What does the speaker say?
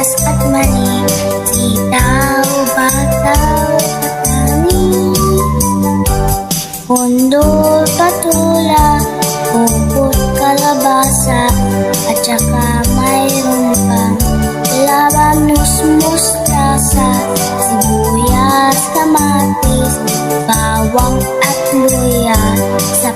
sibuyas at mani, sitaw, bataw, kani, pundol, patula, upot, kalabasa, at saka mayroon pang labanos, mustasa, sibuyas, kamatis, bawang at luya, sa